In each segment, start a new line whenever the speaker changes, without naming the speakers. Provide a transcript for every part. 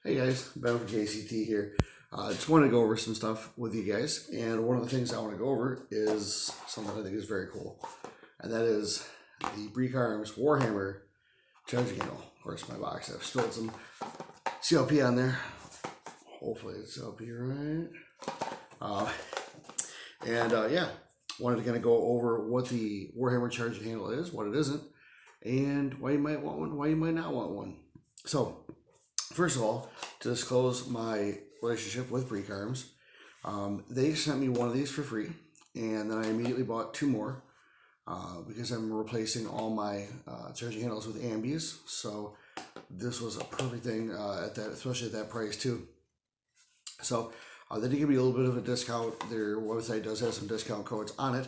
Hey guys, Ben from KCT here. Just want to go over some stuff with you guys, and one of the things I want to go over is something I think is very cool, and that is the Breek Arms Warhammer charging handle. Of course, my box, I've spilled some CLP on there. Hopefully it's CLP right. Yeah, wanted to kind of go over what the Warhammer charging handle is, what it isn't, and why you might want one, why you might not want one. So, first of all, to disclose my relationship with Breek Arms, they sent me one of these for free, and then I immediately bought two more because I'm replacing all my charging handles with ambies. So this was a perfect thing at that, especially at that price too. So they did give me a little bit of a discount. Their website does have some discount codes on it.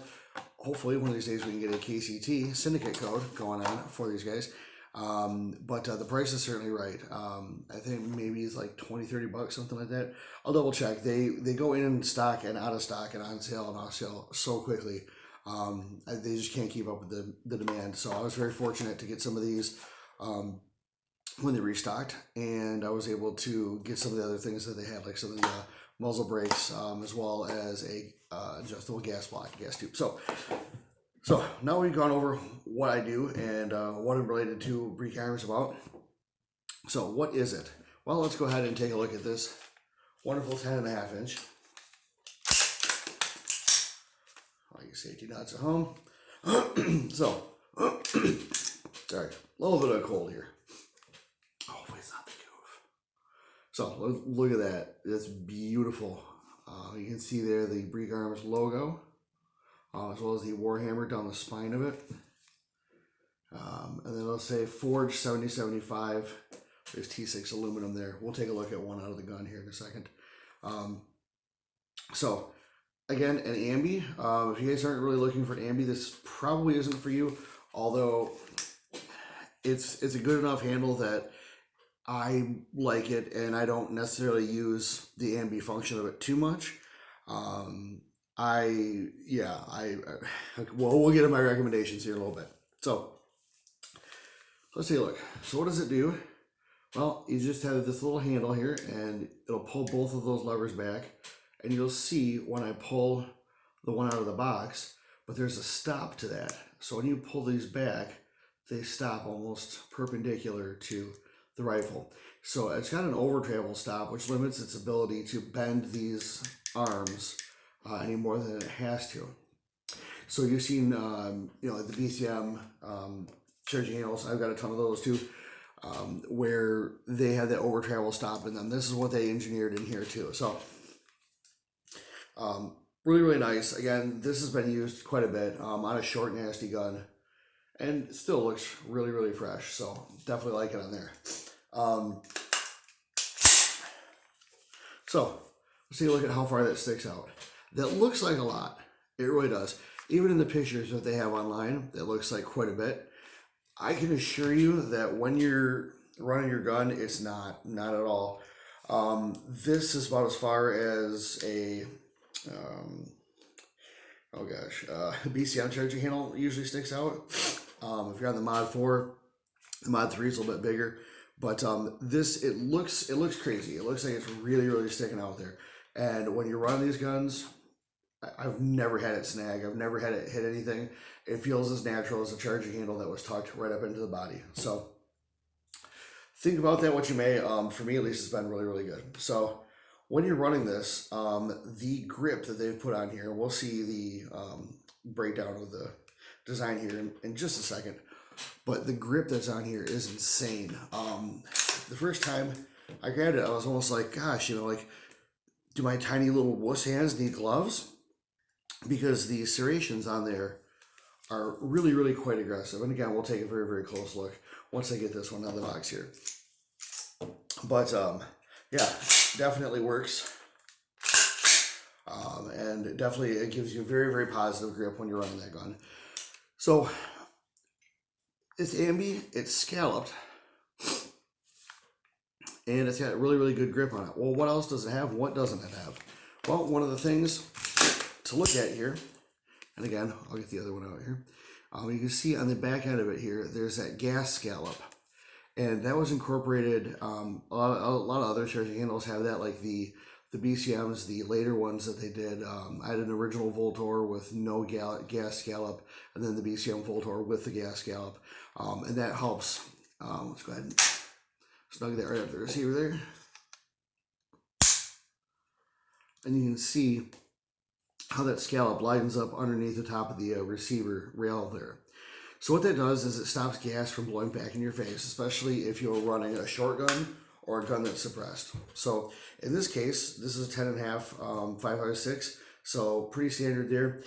Hopefully one of these days we can get a KCT syndicate code going on for these guys. But the price is certainly right. I think maybe it's like 20-30 bucks, something like that. I'll double check. They go in stock and out of stock and on sale and off sale so quickly. They just can't keep up with the demand. So I was very fortunate to get some of these when they restocked, and I was able to get some of the other things that they had, like some of the muzzle brakes, as well as a adjustable gas tube. So now we've gone over what I do and what I'm related to Breek Arms about. So what is it? Well, let's go ahead and take a look at this wonderful 10.5 inch. All you safety nuts at home. So, sorry, a little bit of a cold here. Hopefully it's not the goof. So look at that. That's beautiful. You can see there the Breek Arms logo. As well as the Warhammer down the spine of it. And then it'll say Forge 7075. There's T6 aluminum there. We'll take a look at one out of the gun here in a second. So, again, an ambi. If you guys aren't really looking for an ambi, this probably isn't for you. Although, it's a good enough handle that I like it, and I don't necessarily use the ambi function of it too much. We'll get to my recommendations here in a little bit. So let's take a look. So what does it do? Well, you just have this little handle here, and it'll pull both of those levers back, and you'll see when I pull the one out of the box, but there's a stop to that. So when you pull these back, they stop almost perpendicular to the rifle. So it's got an over travel stop, which limits its ability to bend these arms any more than it has to. So you've seen, like the BCM charging handles. I've got a ton of those too, where they have that over travel stop in them. This is what they engineered in here too. So really, really nice. Again, this has been used quite a bit on a short, nasty gun, and it still looks really, really fresh. So definitely like it on there. So let's take a look at how far that sticks out. That looks like a lot. It really does. Even in the pictures that they have online, that looks like quite a bit. I can assure you that when you're running your gun, it's not at all. This is about as far as a BCM charging handle usually sticks out. If you're on the Mod 4, the Mod 3 is a little bit bigger. But it looks crazy. It looks like it's really, really sticking out there. And when you're running these guns, I've never had it snag. I've never had it hit anything. It feels as natural as a charging handle that was tucked right up into the body. So think about that what you may. For me, at least, it's been really, really good. So when you're running this, the grip that they've put on here, we'll see the breakdown of the design here in just a second. But the grip that's on here is insane. The first time I grabbed it, I was almost like, gosh, do my tiny little wuss hands need gloves? Because the serrations on there are really, really quite aggressive. And again, we'll take a very, very close look once I get this one out of the box here. But yeah, definitely works. And definitely it gives you a very, very positive grip when you're running that gun. So it's ambi, it's scalloped, and it's got a really, really good grip on it. Well, what else does it have? What doesn't it have? Well, one of the things to look at here, and again, I'll get the other one out here. You can see on the back end of it here, there's that gas scallop. and that was incorporated. A lot of other charging handles have that, like the BCMs, the later ones that they did. I had an original Voltor with no gas scallop, and then the BCM Voltor with the gas scallop, and that helps. Let's go ahead and snug that right up the receiver there, and you can see how that scallop lines up underneath the top of the receiver rail there. So what that does is it stops gas from blowing back in your face, especially if you're running a short gun or a gun that's suppressed. So in this case, this is a 10.5 5.56, so pretty standard there.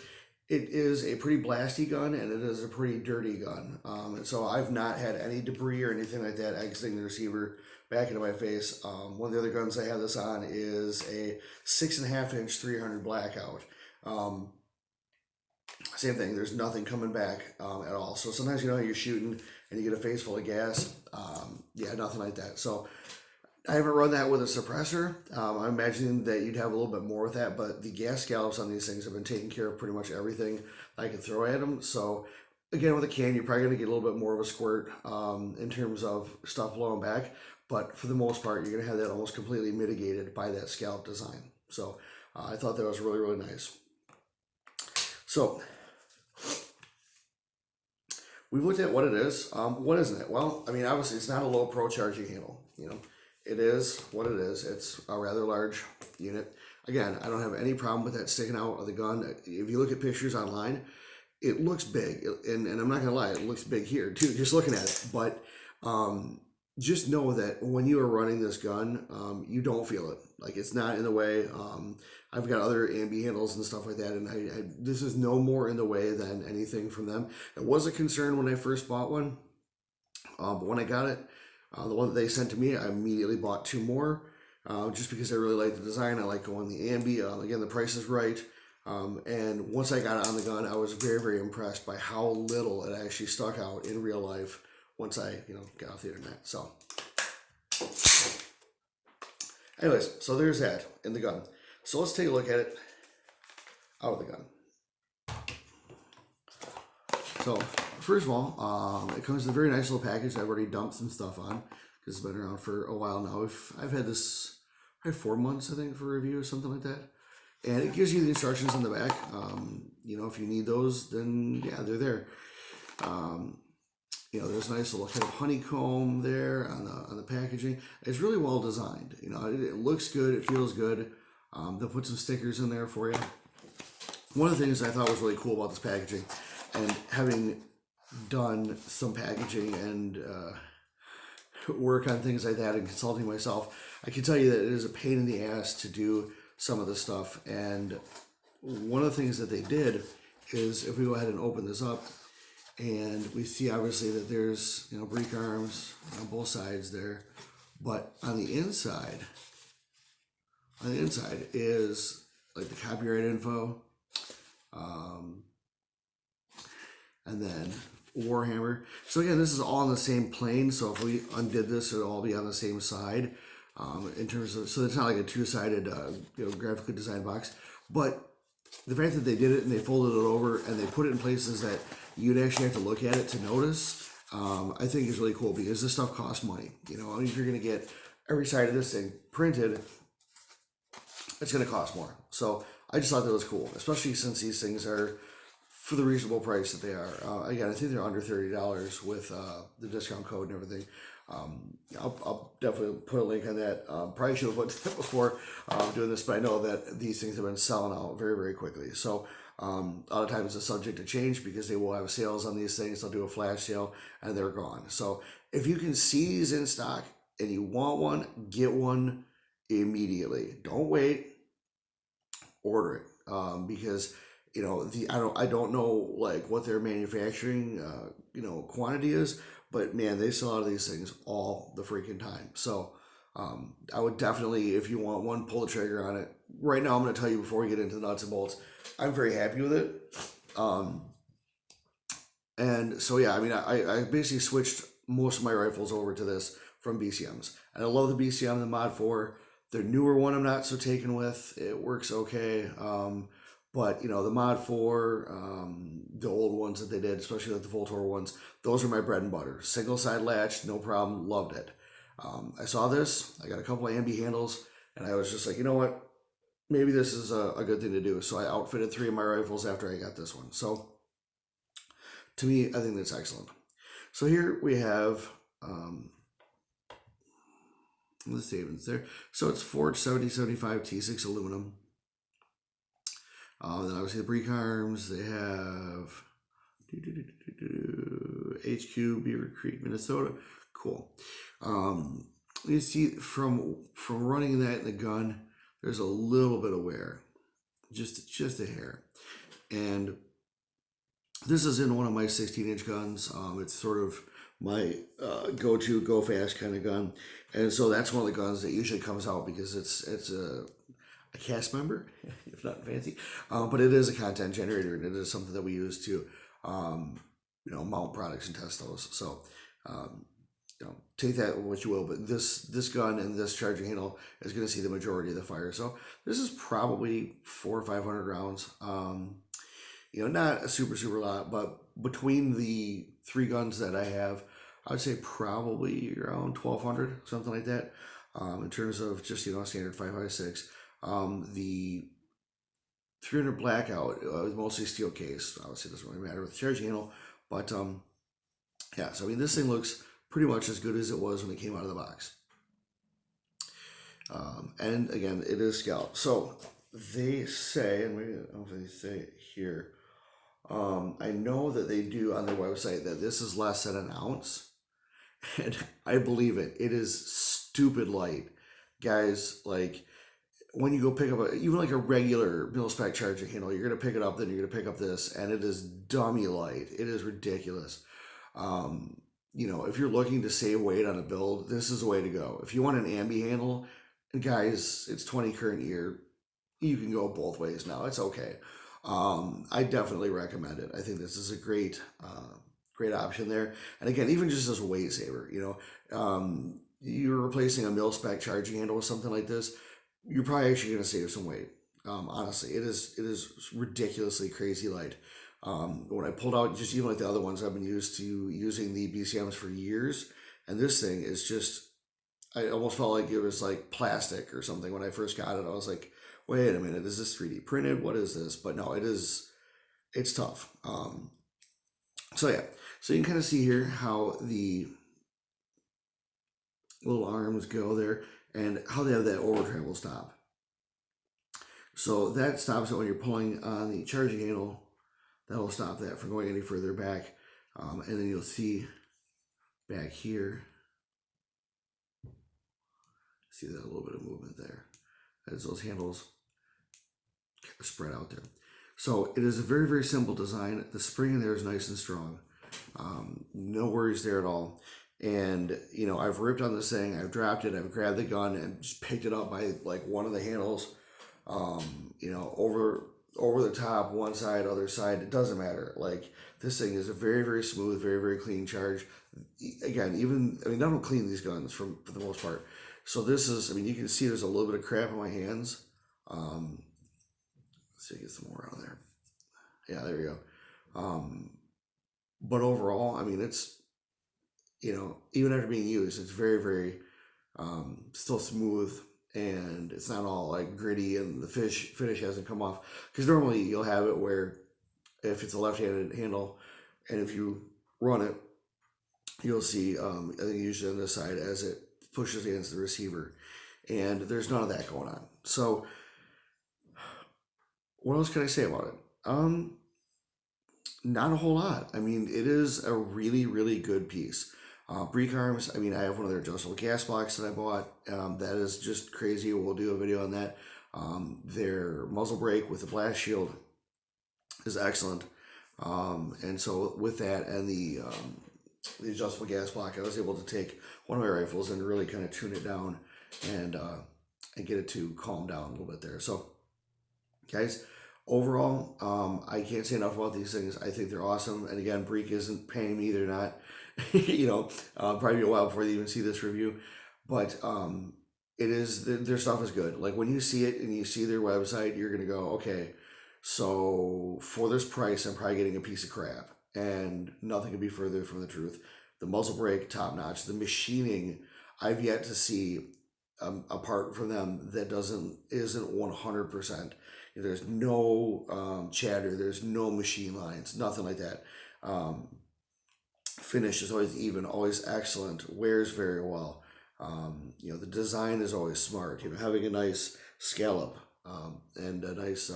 It is a pretty blasty gun, and it is a pretty dirty gun. And so I've not had any debris or anything like that exiting the receiver back into my face. One of the other guns I have this on is a 6.5-inch 300 Blackout. Same thing, there's nothing coming back at all. So sometimes, you know, you're shooting and you get a face full of gas. Yeah, nothing like that. So I haven't run that with a suppressor. I'm imagining that you'd have a little bit more with that, but the gas scallops on these things have been taking care of pretty much everything I could throw at them. So again, with a can, you're probably going to get a little bit more of a squirt in terms of stuff blowing back. But for the most part, you're going to have that almost completely mitigated by that scallop design. So I thought that was really, really nice. So we've looked at what it is. What isn't it? Well, I mean, obviously it's not a low pro charging handle. You know, it is what it is. It's a rather large unit. Again, I don't have any problem with that sticking out of the gun. If you look at pictures online, it looks big, and I'm not gonna lie, it looks big here too, just looking at it. But just know that when you are running this gun, you don't feel it. Like, it's not in the way. I've got other ambi handles and stuff like that, and this is no more in the way than anything from them. It was a concern when I first bought one, but when I got it, the one that they sent to me, I immediately bought 2 more, just because I really like the design. I like going the ambi. Again, the price is right. And once I got it on the gun, I was very, very impressed by how little it actually stuck out in real life once I, got off the internet. So anyways, so there's that in the gun. So let's take a look at it out of the gun. So first of all, it comes in a very nice little package. I've already dumped some stuff on because it's been around for a while now. I've had this, I have 4 months, I think, for review or something like that. And it gives you the instructions on the back. If you need those, then yeah, they're there. There's a nice little kind of honeycomb there on the packaging. It's really well designed. It looks good. It feels good. They'll put some stickers in there for you. One of the things I thought was really cool about this packaging, and having done some packaging and work on things like that and consulting myself, I can tell you that it is a pain in the ass to do some of this stuff. And one of the things that they did is, if we go ahead and open this up, and we see obviously that there's Breek arms on both sides there, but on the inside is like the copyright info, and then Warhammer. So again, this is all on the same plane. So if we undid this, it'll all be on the same side. In terms of, so it's not like a 2-sided, graphically designed box, but the fact that they did it and they folded it over and they put it in places that you'd actually have to look at it to notice, I think is really cool, because this stuff costs money. If you're going to get every side of this thing printed, it's going to cost more. So I just thought that was cool, especially since these things are for the reasonable price that they are. Again, I think they're under $30 with the discount code and everything. I'll definitely put a link on that. Probably should have put that before doing this, but I know that these things have been selling out very, very quickly. So a lot of times it's subject to change, because they will have sales on these things. They'll do a flash sale and they're gone. So if you can see these in stock and you want one, get one immediately. Don't wait. Order it, because I don't know like what their manufacturing quantity is, but man, they sell out of these things all the freaking time. So I would definitely, if you want one, pull the trigger on it. Right now, I'm going to tell you before we get into the nuts and bolts, I'm very happy with it. And so yeah, I mean, I basically switched most of my rifles over to this from BCMs, and I love the BCM, the Mod 4. The newer one I'm not so taken with. It works okay. But you know, the Mod 4, the old ones that they did, especially like the Voltor ones, those are my bread and butter. Single side latch, no problem, loved it. I saw this, I got a couple of ambi handles, and I was just like, you know what, maybe this is a good thing to do. So I outfitted 3 of my rifles after I got this one. So to me, I think that's excellent. So here we have the savings there. So it's forged 7075 T6 aluminum. Then obviously the Breek arms, they have HQ, Beaver Creek, Minnesota. Cool. You see from running that in the gun, there's a little bit of wear, just a hair. And this is in one of my 16-inch guns. It's sort of my go-to, go-fast kind of gun. And so that's one of the guns that usually comes out because it's a cast member, if not fancy. But it is a content generator, and it is something that we use to, mount products and test those. So, take that what you will. But this gun and this charging handle is going to see the majority of the fire. So this is probably 400 or 500 rounds. Not a super lot, but between the 3 guns that I have, I would say probably around 1,200, something like that. In terms of just standard 5.56. The 300 blackout is mostly steel case. Obviously, it doesn't really matter with the charging handle, but yeah. So I mean, this thing looks pretty much as good as it was when it came out of the box. And again, it is scalp. So they say, and maybe I don't know if they say it here. I know that they do on their website that this is less than an ounce, and I believe it. It is stupid light, guys. Like, when you go pick up even like a regular mil-spec charging handle, you're gonna pick it up, then you're gonna pick up this, and it is dummy light. It is ridiculous. If you're looking to save weight on a build, this is the way to go. If you want an ambi handle, guys, it's 20 current year. You can go both ways now. It's okay. I definitely recommend it. I think this is a great option there. And again, even just as a weight saver, you're replacing a mil-spec charging handle with something like this, you're probably actually going to save some weight. Honestly, it is ridiculously crazy light. When I pulled out, just even like the other ones, I've been using the BCMs for years, and this thing is just, I almost felt like it was like plastic or something. When I first got it, I was like, wait a minute, is this 3D printed? What is this? But no, it's tough. So yeah, so you can kind of see here how the little arms go there and how they have that over travel stop. So that stops it when you're pulling on the charging handle. That'll stop that from going any further back. And then you'll see back here, see that a little bit of movement there as those handles spread out there. So it is a very, very simple design. The spring in there is nice and strong. No worries there at all. And, I've ripped on this thing, I've dropped it, I've grabbed the gun and just picked it up by like one of the handles, over the top, one side, other side, it doesn't matter. Like, this thing is a very, very smooth, very, very clean charge. Again, I don't clean these guns for the most part. So this is, you can see there's a little bit of crap in my hands. Let's see, get some more out there. Yeah, there we go. But overall, it's, even after being used, it's very, very still smooth, and it's not all like gritty, and the finish hasn't come off. Because normally you'll have it where if it's a left-handed handle, and if you run it, you'll see, I think usually on this side as it pushes against the receiver, and there's none of that going on. So what else can I say about it? Not a whole lot. It is a really, really good piece. Breek arms, I have one of their adjustable gas blocks that I bought. That is just crazy. We'll do a video on that. Their muzzle brake with the blast shield is excellent. And so with that and the adjustable gas block, I was able to take one of my rifles and really kind of tune it down and get it to calm down a little bit there. So, guys, overall, I can't say enough about these things. I think they're awesome. And again, Breek isn't paying me. They're not, probably be a while before they even see this review. But it is, their stuff is good. Like, when you see it and you see their website, you're going to go, okay, So for this price, I'm probably getting a piece of crap, and nothing could be further from the truth. The muzzle brake, top notch. The machining, I've yet to see apart from them that isn't 100%. There's no chatter. There's no machine lines. Nothing like that. Finish is always even, always excellent. Wears very well. The design is always smart. Having a nice scallop and a nice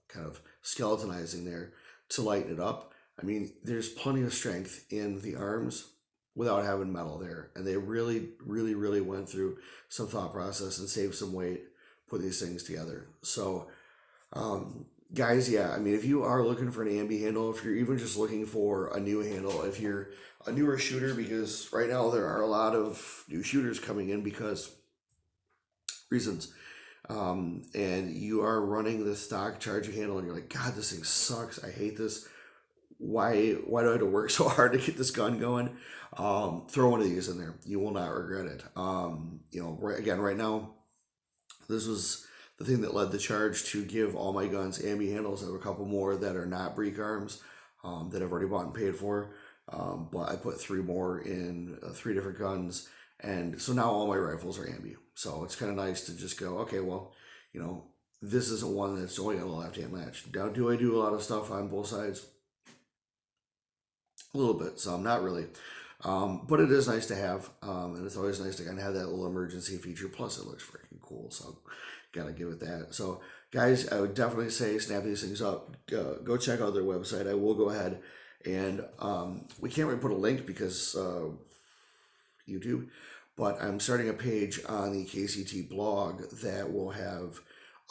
kind of skeletonizing there to lighten it up. I mean, there's plenty of strength in the arms without having metal there, and they really, really, really went through some thought process and saved some weight, put these things together. So, guys, yeah, I mean, if you are looking for an ambi handle, if you're even just looking for a new handle, if you're a newer shooter, because right now there are a lot of new shooters coming in because reasons, and you are running the stock charging handle and you're like, God, this thing sucks. I hate this. Why do I have to work so hard to get this gun going? Throw one of these in there. You will not regret it. Right now, this was the thing that led the charge to give all my guns ambi handles. I have a couple more that are not Breek arms that I've already bought and paid for. But I put 3 more in 3 different guns. And so now all my rifles are ambi. So it's kind of nice to just go, okay, well, this isn't one that's only got a left-hand latch. Now, do I do a lot of stuff on both sides? A little bit, some, not really. But it is nice to have, and it's always nice to kind of have that little emergency feature. Plus, it looks freaking cool, so gotta give it that. So, guys, I would definitely say snap these things up. Go check out their website. I will go ahead and we can't really put a link because YouTube, but I'm starting a page on the KCT blog that will have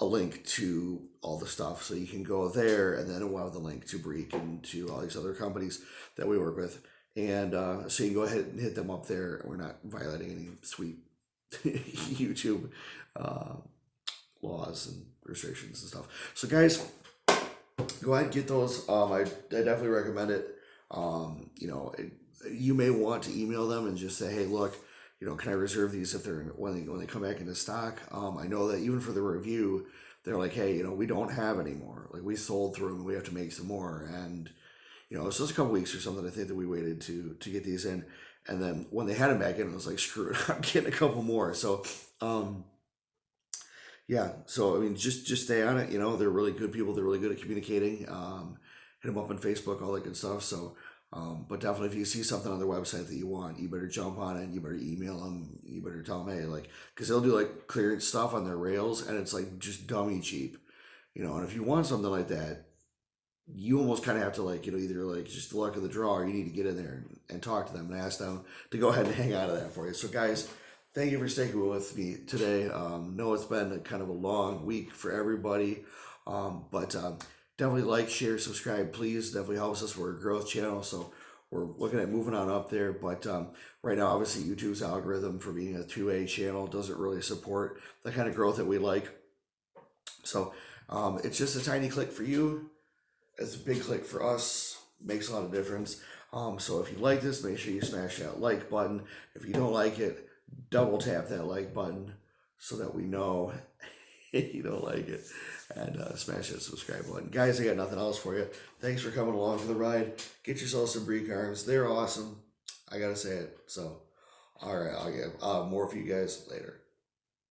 a link to all the stuff, so you can go there, and then we'll have the link to Breek and to all these other companies that we work with, and so you can go ahead and hit them up there. We're not violating any sweet YouTube laws and restrictions and stuff. So guys, go ahead and get those. I definitely recommend it. You may want to email them and just say, hey, look, can I reserve these if they're when they come back into stock? I know that even for the review, they're like, hey, we don't have any more. Like, we sold through them, we have to make some more. And it's just a couple weeks or something. I think that we waited to get these in, and then when they had them back in, I was like, screw it, I'm getting a couple more. So, yeah. So I mean, just stay on it. They're really good people. They're really good at communicating. Hit them up on Facebook, all that good stuff. So. But definitely, if you see something on their website that you want, you better jump on it. You better email them. You better tell them, hey, because they'll do clearance stuff on their rails, and it's just dummy cheap, And if you want something like that, you almost kind of have to either just the luck of the draw, or you need to get in there and talk to them and ask them to go ahead and hang out of that for you. So, guys, thank you for sticking with me today. Know it's been a kind of a long week for everybody, but. Definitely share, subscribe, please. Definitely helps us. We're a growth channel, so we're looking at moving on up there. But right now, obviously, YouTube's algorithm for being a 2A channel doesn't really support the kind of growth that we like. So it's just a tiny click for you. It's a big click for us. Makes a lot of difference. So if you like this, make sure you smash that like button. If you don't like it, double tap that like button so that we know you don't like it, and smash that subscribe button. Guys, I got nothing else for you. Thanks for coming along for the ride. Get yourself some Breek arms. They're awesome. I gotta say it. So, all right, I'll get more for you guys later.